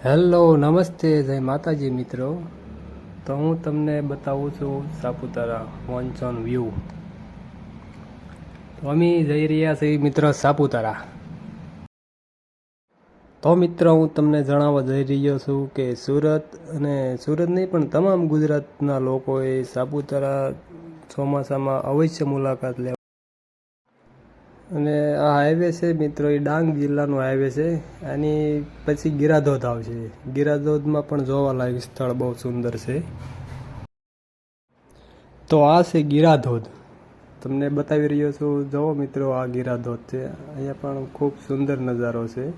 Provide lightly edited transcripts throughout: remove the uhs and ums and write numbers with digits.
Hello નમસ્તે જય માતાજી મિત્રો. તો હું તમને બતાવું છું સાપુતારા મોનસૂન વ્યૂ. તો અમે જઈ રહ્યા છીએ મિત્રો સાપુતારા. તો મિત્રો હું તમને જણાવવા જઈ રહ્યો છું કે સુરત અને સુરત નહીં પણ તમામ ગુજરાતના લોકોએ સાપુતારા ચોમાસામાં અવશ્ય મુલાકાત લેવા. અને આ હાઈવે છે મિત્રો, એ ડાંગ જિલ્લાનો હાઈવે છે. આની પછી ગિરાધોધ આવશે. ગિરાધોધમાં પણ જોવાલાયક સ્થળ બહુ સુંદર છે. તો આ છે ગિરાધોધ, તમને બતાવી રહ્યો છું. જુઓ મિત્રો, આ ગિરાધોધ છે. અહીંયા પણ ખૂબ સુંદર નજારો છે.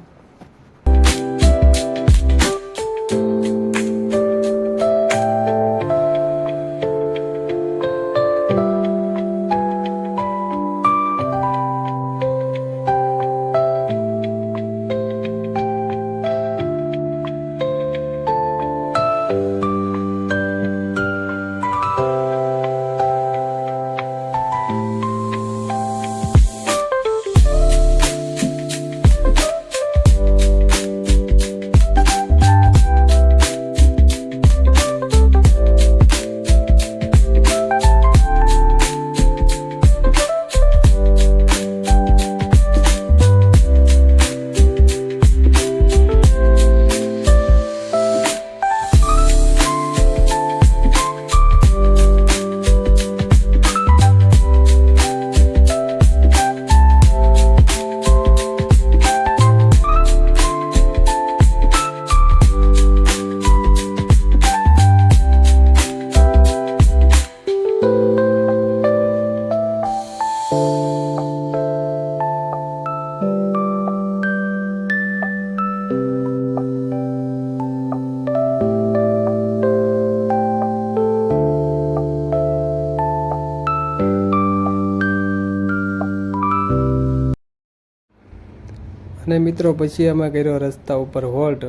અને મિત્રો પછી અમે કર્યો રસ્તા ઉપર હોલ્ટ.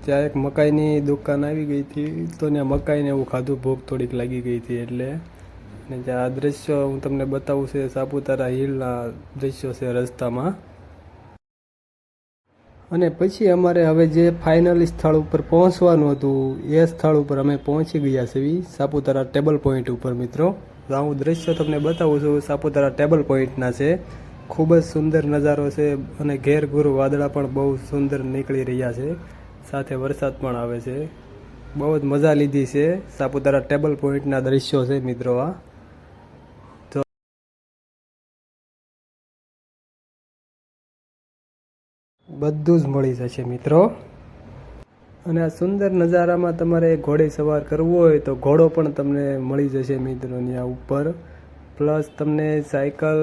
ત્યાં એક મકાઈની દુકાન આવી ગઈ હતી, તો ત્યાં મકાઈને એવું ખાધું, ભૂખ થોડીક લાગી ગઈ હતી એટલે. અને ત્યાં આ દ્રશ્યો હું તમને બતાવું છે, સાપુતારા હિલના દ્રશ્યો છે રસ્તામાં. અને પછી અમારે હવે જે ફાઇનલી સ્થળ ઉપર પહોંચવાનું હતું, એ સ્થળ ઉપર અમે પહોંચી ગયા છીએ, સાપુતારા ટેબલ પોઈન્ટ ઉપર મિત્રો. હું દ્રશ્યો તમને બતાવું છું, સાપુતારા ટેબલ પોઈન્ટના છે. ખૂબ જ સુંદર નજારો છે. અને ઘેરઘૂર વાદળા પણ બહુ સુંદર નીકળી રહ્યા છે, સાથે વરસાદ પણ આવે છે. બહુ જ મજા લીધી છે. સાપુતારા ટેબલ પોઈન્ટના દ્રશ્યો છે મિત્રો આ. બધું જ મળી જશે મિત્રો. અને આ સુંદર નજારામાં તમારે ઘોડે સવાર કરવો હોય તો ઘોડો પણ તમને મળી જશે મિત્રો ત્યાં ઉપર. પ્લસ તમને સાયકલ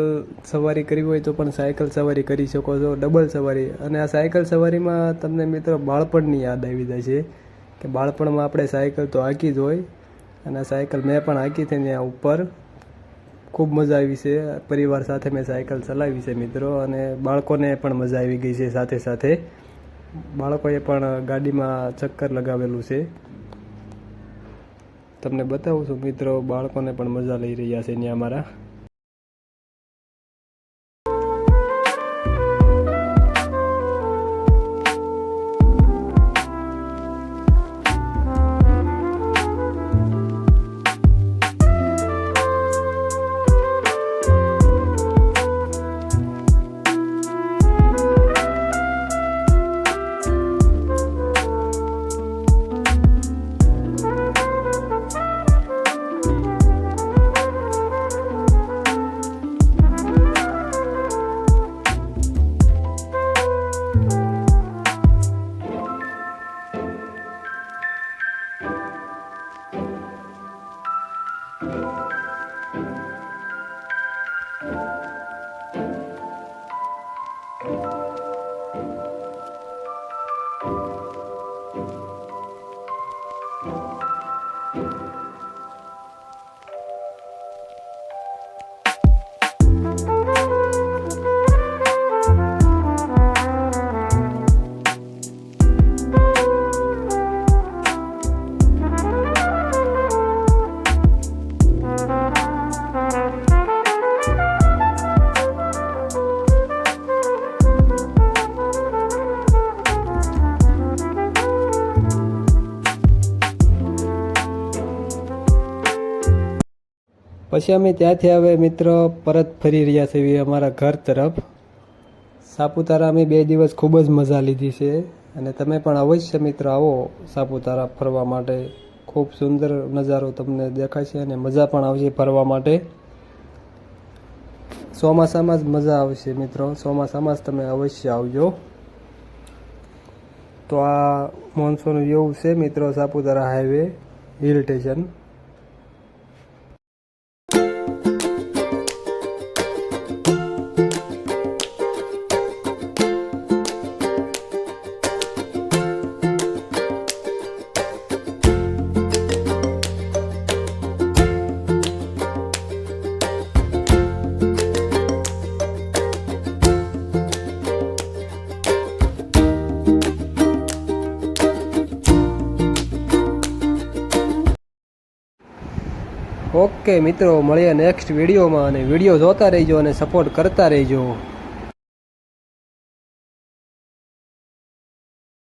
સવારી કરવી હોય તો પણ સાયકલ સવારી કરી શકો છો, ડબલ સવારી. અને આ સાયકલ સવારીમાં તમને મિત્રો બાળપણની યાદ આવી જાય છે કે બાળપણમાં આપણે સાયકલ તો હાંકી જ હોય. અને આ સાયકલ મેં પણ હાંકી હતી ત્યાં ઉપર. ખૂબ મજા આવી છે. પરિવાર સાથે મેં સાયકલ ચલાવી છે મિત્રો. અને બાળકોને પણ મજા આવી ગઈ છે. સાથે સાથે બાળકોએ પણ ગાડીમાં ચક્કર લગાવેલું છે. તમને બતાવું છું મિત્રો, બાળકોને પણ મજા લઈ રહ્યા છે ત્યાં અમારા. પછી અમે ત્યાંથી હવે મિત્ર પરત ફરી રહ્યા છીએ અમારા ઘર તરફ. સાપુતારા અમે 2 દિવસ ખૂબ જ મજા લીધી છે અને તમે પણ અવશ્ય મિત્ર આવો સાપુતારા ફરવા માટે. ખૂબ સુંદર નજારો તમને દેખાશે અને મજા પણ આવશે ફરવા માટે. ચોમાસામાં જ મજા આવશે મિત્રો, ચોમાસામાં જ તમે અવશ્ય આવજો. તો આ મોન્સૂન વ્યૂ છે મિત્રો Saputara highway hill station. Okay મિત્રો, મળીએ નેક્સ્ટ વિડીયોમાં અને વિડીયો જોતા રહેજો અને સપોર્ટ કરતા રહેજો.